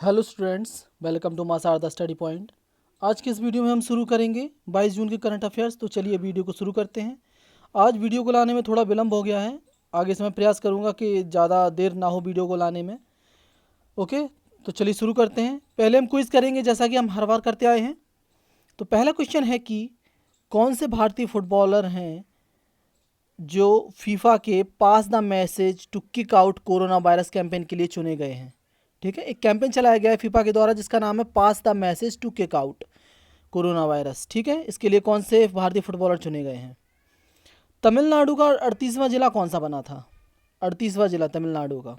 Hello students, welcome to Masar the study point. आज के इस वीडियो में हम शुरू करेंगे 22 जून के करंट अफेयर्स। तो चलिए वीडियो को शुरू करते हैं। आज वीडियो को लाने में थोड़ा विलम्ब हो गया है, आगे से मैं प्रयास करूंगा कि ज़्यादा देर ना हो वीडियो को लाने में। ओके, तो चलिए शुरू करते हैं। पहले हम क्विज़ करेंगे जैसा कि हम हर बार करते आए हैं। तो पहला क्वेश्चन है कि कौन से भारतीय फुटबॉलर हैं जो फीफा के pass the message to kick out corona virus campaign के लिए चुने गए हैं। ठीक है, एक कैंपेन चलाया गया है फीफा के द्वारा जिसका नाम है pass the message to kick out corona virus. ठीक है, इसके लिए कौन से भारतीय फुटबॉलर चुने गए हैं। तमिलनाडु का 38वां जिला कौन सा बना था। 38वां जिला तमिलनाडु का।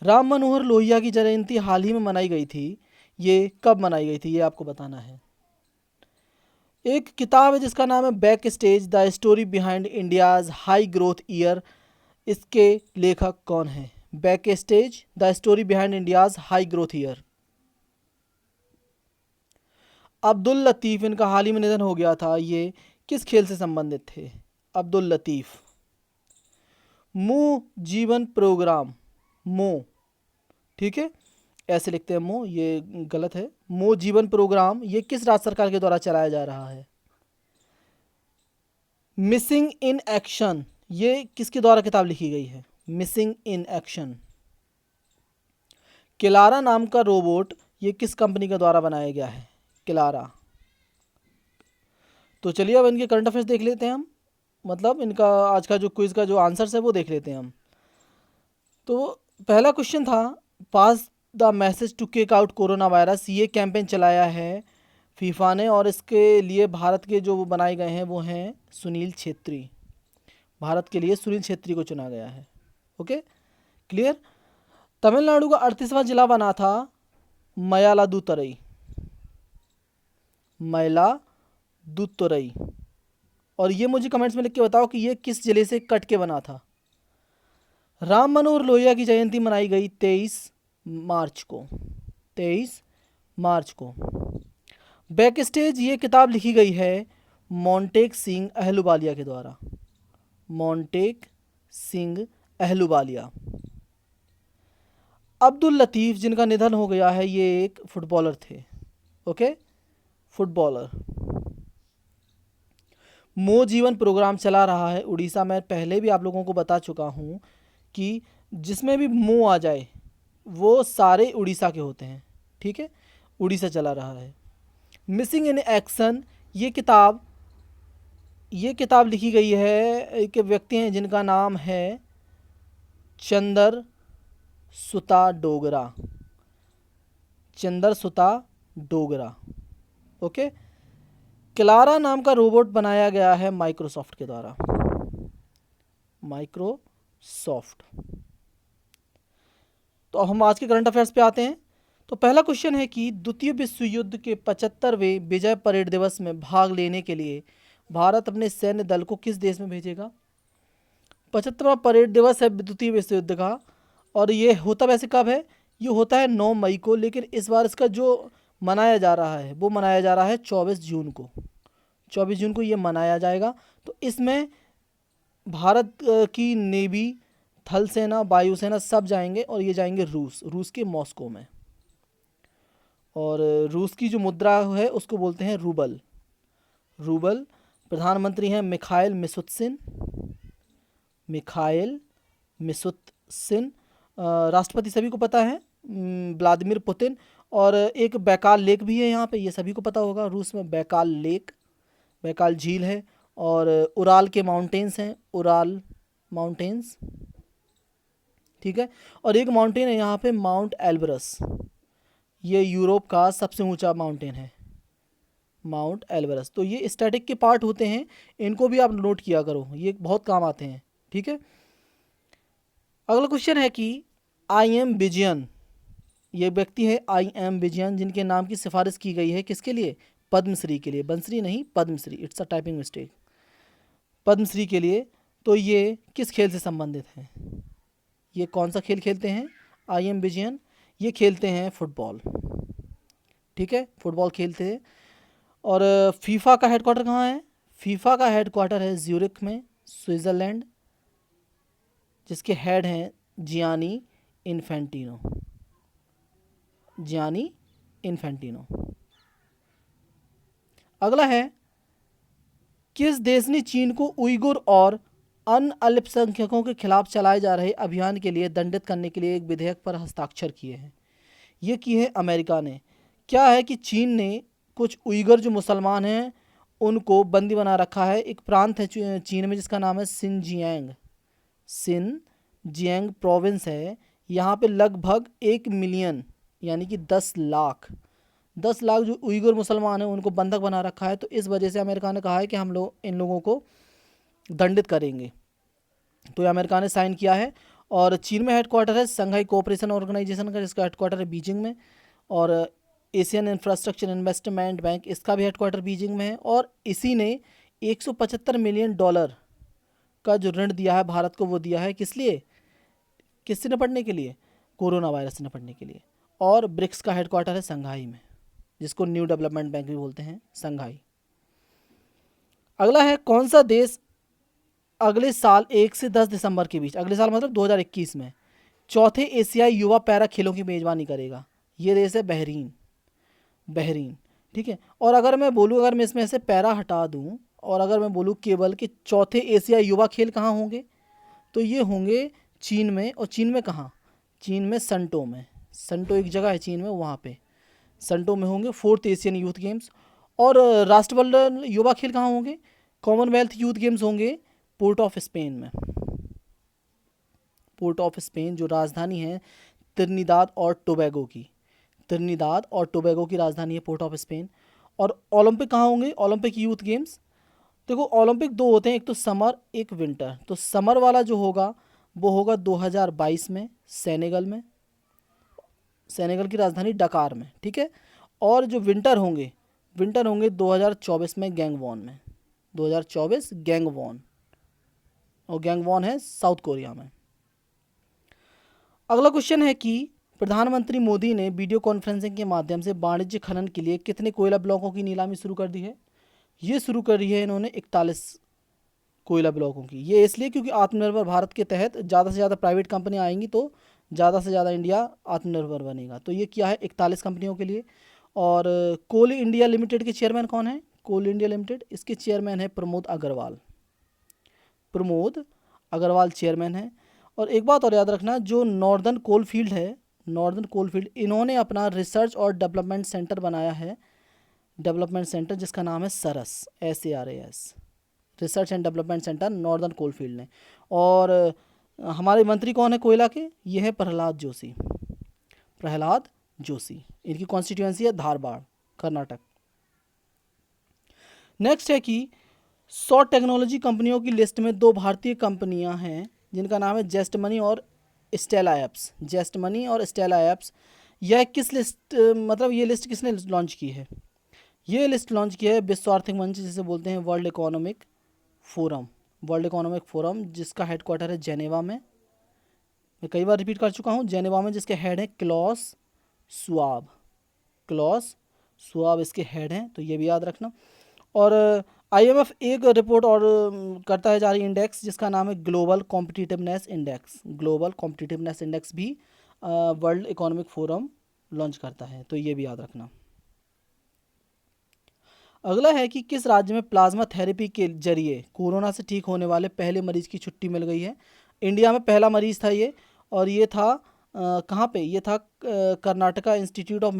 राम मनोहर लोहिया की जयंती हाल ही में मनाई गई थी, ये कब मनाई गई थी ये आपको बताना है। एक किताब है जिसका नाम है back stage the story behind India's high growth year, इसके लेखक कौन है। Back stage the story behind India's high growth year. Abdul Latif, इनका हाल ही में निधन हो गया था, ये किस खेल से संबंधित थे। अब्दुल लतीफ़। मो जीवन प्रोग्राम, मो, ठीक है, ऐसे लिखते हैं मो, ये गलत है। मो जीवन प्रोग्राम ये किस राज्य सरकार के द्वारा चलाया जा रहा है। मिसिंग इन एक्शन ये किसके द्वारा किताब लिखी गई है। Missing in action. किलारा नाम का रोबोट ये किस कंपनी के द्वारा बनाया गया है। किलारा। तो चलिए अब इनके करंट अफेयर्स देख लेते हैं हम, मतलब इनका आज का जो क्विज़ का जो आंसर्स है वो देख लेते हैं हम। तो पहला क्वेश्चन था pass the message to kick out corona virus, ये कैंपेन चलाया है फीफा ने और इसके लिए भारत के जो बनाए गए हैं वो हैं सुनील छेत्री। भारत के लिए सुनील छेत्री को चुना गया है। Okay, clear. तमिलनाडु का 38वां जिला बना था मयालादुतुरई। मयिलादुतुरई। और ये मुझे कमेंट्स में लिख के बताओ कि ये किस जिले से कट के बना था। राम मनोहर लोहिया की जयंती मनाई गई 23 मार्च को। 23 मार्च को। बैक स्टेज ये किताब लिखी गई है मोंटेक सिंह अहलुवालिया के द्वारा। मोंटेक सिंह अहलुवालिया। अब्दुल लतीफ़ जिनका निधन हो गया है ये एक फुटबॉलर थे। Okay, footballer. मो जीवन प्रोग्राम चला रहा है उड़ीसा में, पहले भी आप लोगों को बता चुका हूँ कि जिसमें भी मो आ जाए वो सारे उड़ीसा के होते हैं। ठीक है, उड़ीसा चला रहा है। मिसिंग इन एक्शन ये किताब लिखी गई है, एक व्यक्ति हैं जिनका नाम है चंदर सुता डोगरा। चंदर सुता डोगरा। ओके। क्लारा नाम का रोबोट बनाया गया है माइक्रोसॉफ्ट के द्वारा। माइक्रोसॉफ्ट। तो अब हम आज के करंट अफेयर्स पे आते हैं। तो पहला क्वेश्चन है कि द्वितीय विश्व युद्ध के 75वें विजय परेड दिवस में भाग लेने के लिए भारत अपने सैन्य दल को किस देश में भेजेगा। 75वां परेड दिवस है द्वितीय विश्व युद्ध का, और ये होता वैसे कब है, ये होता है 9 मई को, लेकिन इस बार इसका जो मनाया जा रहा है वो मनाया जा रहा है 24 जून को। 24 जून को ये मनाया जाएगा। तो इसमें भारत की नेवी, थल सेना, वायुसेना सब जाएंगे और ये जाएंगे रूस के मॉस्को में। और रूस की जो मुद्रा है उसको बोलते हैं रूबल। रूबल। प्रधानमंत्री हैं मिखाइल मिशुत्सिन। मिखाइल मिशुत्सिन। राष्ट्रपति सभी को पता है व्लादिमीर पुतिन। और एक बैकाल लेक भी है यहाँ पे, ये सभी को पता होगा, रूस में बैकाल लेक, बैकाल झील है। और उराल के माउंटेन्स हैं, उराल माउंटेन्स। ठीक है, और एक माउंटेन है यहाँ पे माउंट एल्बरस, ये यूरोप का सबसे ऊंचा माउंटेन है, माउंट एल्बरस। तो ये स्टैटिक के पार्ट होते हैं, इनको भी आप नोट किया करो, ये बहुत काम आते हैं। ठीक है, अगला क्वेश्चन है कि आई एम विजयन, ये व्यक्ति है आई एम विजयन जिनके नाम की सिफारिश की गई है किसके लिए, पद्मश्री के लिए। बंसरी नहीं, Padmashri, it's a typing mistake, Padmashri के लिए। तो ये किस खेल से संबंधित हैं, ये कौन सा खेल खेलते हैं आई एम विजयन, ये खेलते हैं फुटबॉल। ठीक है, फुटबॉल खेलते हैं। और फीफा का हेडक्वार्टर कहाँ है, फीफा का हेडक्वार्टर है ज्यूरिख में, स्विट्ज़रलैंड, जिसके हेड हैं जियानी इन्फेंटिनो। Gianni Infantino. अगला है, किस देश ने चीन को उइगुर और अन्य अल्पसंख्यकों के खिलाफ चलाए जा रहे अभियान के लिए दंडित करने के लिए एक विधेयक पर हस्ताक्षर किए हैं? ये किए हैं अमेरिका ने। क्या है कि चीन ने कुछ उइगर जो मुसलमान हैं उनको बंदी बना रखा है। एक प्रांत है चीन में जिसका नाम है सिनजियांग प्रोविंस है। यहाँ पे लगभग 1 मिलियन यानी कि 10 लाख जो उइगर मुसलमान हैं उनको बंधक बना रखा है। तो इस वजह से अमेरिका ने कहा है कि हम लोग इन लोगों को दंडित करेंगे। तो ये अमेरिका ने साइन किया है। और चीन में हेडक्वार्टर है संघाई कोऑपरेशन ऑर्गेनाइजेशन का, जिसका हेडक्वार्टर है बीजिंग में। और एशियन इंफ्रास्ट्रक्चर इन्वेस्टमेंट बैंक, इसका भी हेडक्वार्टर बीजिंग में है। और इसी ने $175 मिलियन का जो ऋण दिया है भारत को, वो दिया है किस लिए, किससे निपटने के लिए, कोरोना वायरस से निपटने के लिए। और ब्रिक्स का हेडक्वार्टर है संघाई में, जिसको न्यू डेवलपमेंट बैंक भी बोलते हैं, संघाई। अगला है, कौन सा देश अगले साल 1 से 10 दिसंबर के बीच, अगले साल मतलब 2021 में, चौथे एशियाई युवा पैरा खेलों की मेजबानी करेगा? ये देश है बहरीन। ठीक है। और अगर मैं बोलूँ, अगर मैं इसमें से पैरा हटा दूँ और अगर मैं बोलूँ केवल कि चौथे एशियाई युवा खेल कहाँ होंगे, तो ये होंगे चीन में। और चीन में कहाँ, चीन में संटो में। संटो एक जगह है चीन में, वहाँ पे संटो में होंगे 4th एशियन यूथ गेम्स। और राष्ट्रमंडल युवा खेल कहाँ होंगे, कॉमनवेल्थ यूथ गेम्स होंगे पोर्ट ऑफ स्पेन में। पोर्ट ऑफ स्पेन जो राजधानी है त्रिनिदाद और टोबैगो की राजधानी है पोर्ट ऑफ स्पेन। और ओलंपिक कहाँ होंगे, ओलंपिक यूथ गेम्स, देखो ओलंपिक 2 होते हैं, एक तो समर एक विंटर। तो समर वाला जो होगा वो होगा 2022 में सेनेगल की राजधानी डकार में। ठीक है। और जो विंटर होंगे 2024 में गैंगवॉन में, 2024 गैंगवॉन, और गैंगवॉन है साउथ कोरिया में। अगला क्वेश्चन है कि प्रधानमंत्री मोदी ने वीडियो कॉन्फ्रेंसिंग के माध्यम से वाणिज्य खनन के लिए कितने कोयला ब्लॉकों की नीलामी शुरू कर दी है? ये शुरू कर रही है इन्होंने 41 कोयला ब्लॉकों की। ये इसलिए क्योंकि आत्मनिर्भर भारत के तहत ज़्यादा से ज़्यादा प्राइवेट कंपनियां आएंगी तो ज़्यादा से ज़्यादा इंडिया आत्मनिर्भर बनेगा। तो ये क्या है, 41 कंपनियों के लिए। और कोल इंडिया लिमिटेड के चेयरमैन कौन है, कोल इंडिया लिमिटेड, इसके चेयरमैन है प्रमोद अग्रवाल चेयरमैन है। और एक बात और याद रखना, जो नॉर्दर्न कोलफील्ड है, इन्होंने अपना रिसर्च और डेवलपमेंट सेंटर बनाया है, जिसका नाम है SARAS, research and development centre northern coalfield ने। और हमारे मंत्री कौन है कोयला के, ये है प्रहलाद जोशी। इनकी कॉन्स्टिट्यूएंसी है धारवाड़, कर्नाटक। नेक्स्ट है कि 100 टेक्नोलॉजी कंपनियों की लिस्ट में 2 भारतीय कंपनियां हैं जिनका नाम है जेस्ट मनी और स्टेला एप्स। यह किस लिस्ट, मतलब ये लिस्ट किसने लॉन्च की है? ये लिस्ट लॉन्च की है विश्व आर्थिक मंच, जिसे बोलते हैं वर्ल्ड इकोनॉमिक फोरम, जिसका हेडक्वार्टर है जेनेवा में। मैं कई बार रिपीट कर चुका हूँ, जेनेवा में, जिसके हेड हैं क्लॉस स्वाब इसके हेड हैं, तो ये भी याद रखना। और IMF एक रिपोर्ट और करता है जारी इंडेक्स, जिसका नाम है ग्लोबल कॉम्पिटिटिवनेस इंडेक्स भी वर्ल्ड इकोनॉमिक फोरम लॉन्च करता है, तो ये भी याद रखना। अगला है कि किस राज्य में प्लाज्मा थेरेपी के जरिए कोरोना से ठीक होने वाले पहले मरीज की छुट्टी मिल गई है? इंडिया में पहला मरीज था ये, और ये था कहाँ पे, ये था Karnataka institute of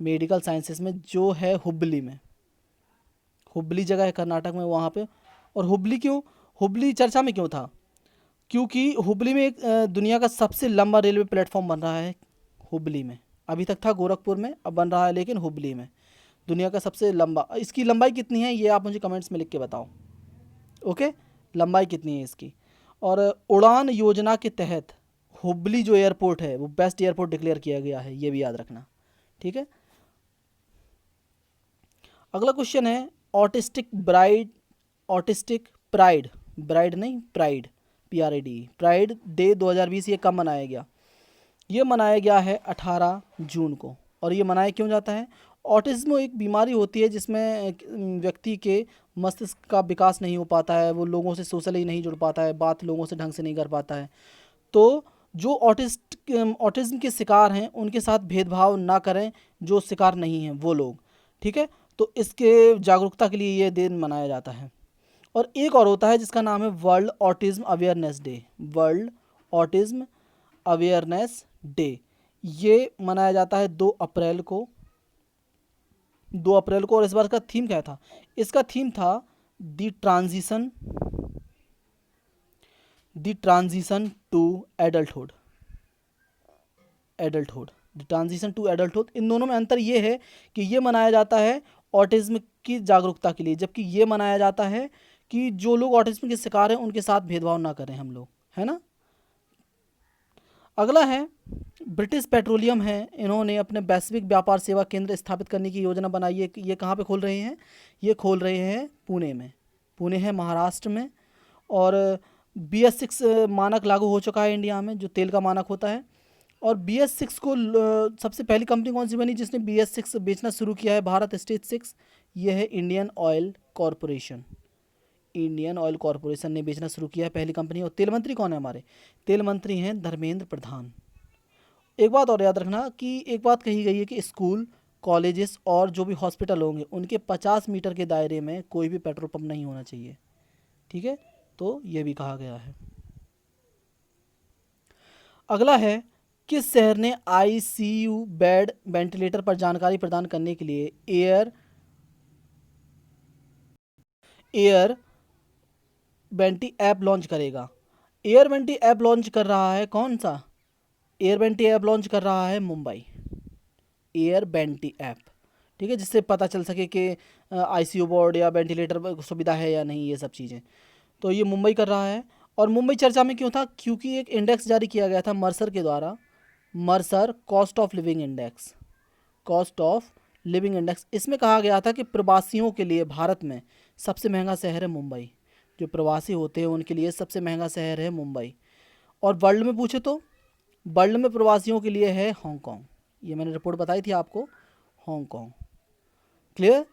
medical sciences में, जो है हुबली जगह है कर्नाटक में, वहाँ पे। और हुबली चर्चा में क्यों था? क्योंकि हुबली में एक दुनिया का सबसे लंबा रेलवे प्लेटफॉर्म बन रहा है हुबली में। अभी तक था गोरखपुर में, अब बन रहा है लेकिन हुबली में, दुनिया का सबसे लंबा। इसकी लंबाई कितनी है ये आप मुझे कमेंट्स में लिख के बताओ। ओके, लंबाई कितनी है इसकी। और उड़ान योजना के तहत हुबली जो एयरपोर्ट है वो बेस्ट एयरपोर्ट डिक्लेयर किया गया है, ये भी याद रखना। ठीक है। अगला क्वेश्चन है ऑटिस्टिक प्राइड प्राइड डे 2020 ये कब मनाया गया? ये मनाया गया है 18 जून को। और ये मनाया क्यों जाता है? ऑटिज्म एक बीमारी होती है जिसमें व्यक्ति के मस्तिष्क का विकास नहीं हो पाता है, वो लोगों से सोशली नहीं जुड़ पाता है, बात लोगों से ढंग से नहीं कर पाता है। तो जो ऑटिस्ट ऑटिज्म के शिकार हैं उनके साथ भेदभाव ना करें, जो शिकार नहीं हैं वो लोग, ठीक है। तो इसके जागरूकता के लिए ये दिन मनाया जाता है। और एक और होता है जिसका नाम है world autism awareness day. World autism awareness day ये मनाया जाता है 2 अप्रैल को। 2 अप्रैल को। और इस बार का थीम क्या था? इसका थीम था the transition to adulthood. The transition to adulthood. इन दोनों में अंतर ये है कि ये मनाया जाता है ऑटिज्म की जागरूकता के लिए, जबकि ये मनाया जाता है कि जो लोग ऑटिज्म के शिकार हैं उनके साथ भेदभाव ना करें हम लोग, है ना। अगला है ब्रिटिश पेट्रोलियम है, इन्होंने अपने वैश्विक व्यापार सेवा केंद्र स्थापित करने की योजना बनाई है। ये कहाँ पे खोल रहे हैं? ये खोल रहे हैं पुणे में। पुणे है महाराष्ट्र में। और BS6 मानक लागू हो चुका है इंडिया में, जो तेल का मानक होता है। और BS6 को सबसे पहली कंपनी कौन सी बनी जिसने BS6 बेचना शुरू किया है? भारत स्टेज 6। ये है Indian oil corporation. Indian oil corporation ने बेचना शुरू किया है, पहली कंपनी। और तेल मंत्री कौन है हमारे? तेल मंत्री हैं धर्मेंद्र प्रधान। एक बात और याद रखना कि एक बात कही गई है कि स्कूल, कॉलेजेस और जो भी हॉस्पिटल होंगे उनके 50 मीटर के दायरे में कोई भी पेट्रोल पंप नहीं होना चाहिए, ठीक है। तो ये भी कहा गया है। अगला है किस शहर ने ICU बेड वेंटिलेटर पर जानकारी प्रदान करने के लिए एयर वेंटी ऐप लॉन्च करेगा? एयर वेंटी ऐप लॉन्च कर रहा है कौन सा? एयर वेंटी ऐप लॉन्च कर रहा है मुंबई। एयर वेंटी ऐप, ठीक है, जिससे पता चल सके कि ICU बोर्ड या वेंटिलेटर सुविधा है या नहीं, ये सब चीज़ें। तो ये मुंबई कर रहा है। और मुंबई चर्चा में क्यों था? क्योंकि एक इंडेक्स जारी किया गया था मर्सर के द्वारा, Mercer cost of living index. Cost of living index, इसमें कहा गया था कि प्रवासियों के लिए भारत में सबसे महंगा शहर है मुंबई। जो प्रवासी होते हैं उनके लिए सबसे महंगा शहर है मुंबई। और वर्ल्ड में पूछे तो वर्ल्ड में प्रवासियों के लिए है हांगकांग। ये मैंने रिपोर्ट बताई थी आपको, हांगकांग। क्लियर?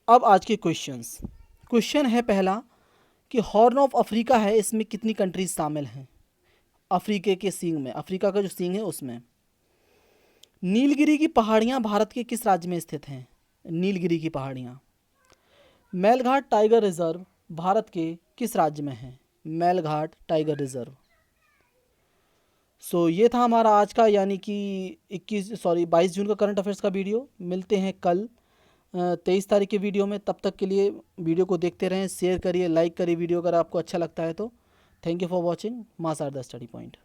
अब आज के क्वेश्चंस। क्वेश्चन है पहला कि हॉर्न ऑफ अफ्रीका है, इसमें कितनी कंट्रीज शामिल हैं? अफ्रीका के सींग में, अफ्रीका का जो सींग है उसमें। नीलगिरी की पहाड़ियाँ भारत के किस राज्य में स्थित हैं? नीलगिरी की पहाड़ियाँ। मेलघाट टाइगर रिजर्व भारत के किस राज्य में है? Melghat tiger reserve. ये था हमारा आज का यानी कि 22 जून का करंट अफेयर्स का वीडियो। मिलते हैं कल 23 तारीख के वीडियो में। तब तक के लिए वीडियो को देखते रहें, शेयर करिए, लाइक करिए वीडियो अगर आपको अच्छा लगता है तो। Thank you for watching mass R the study point.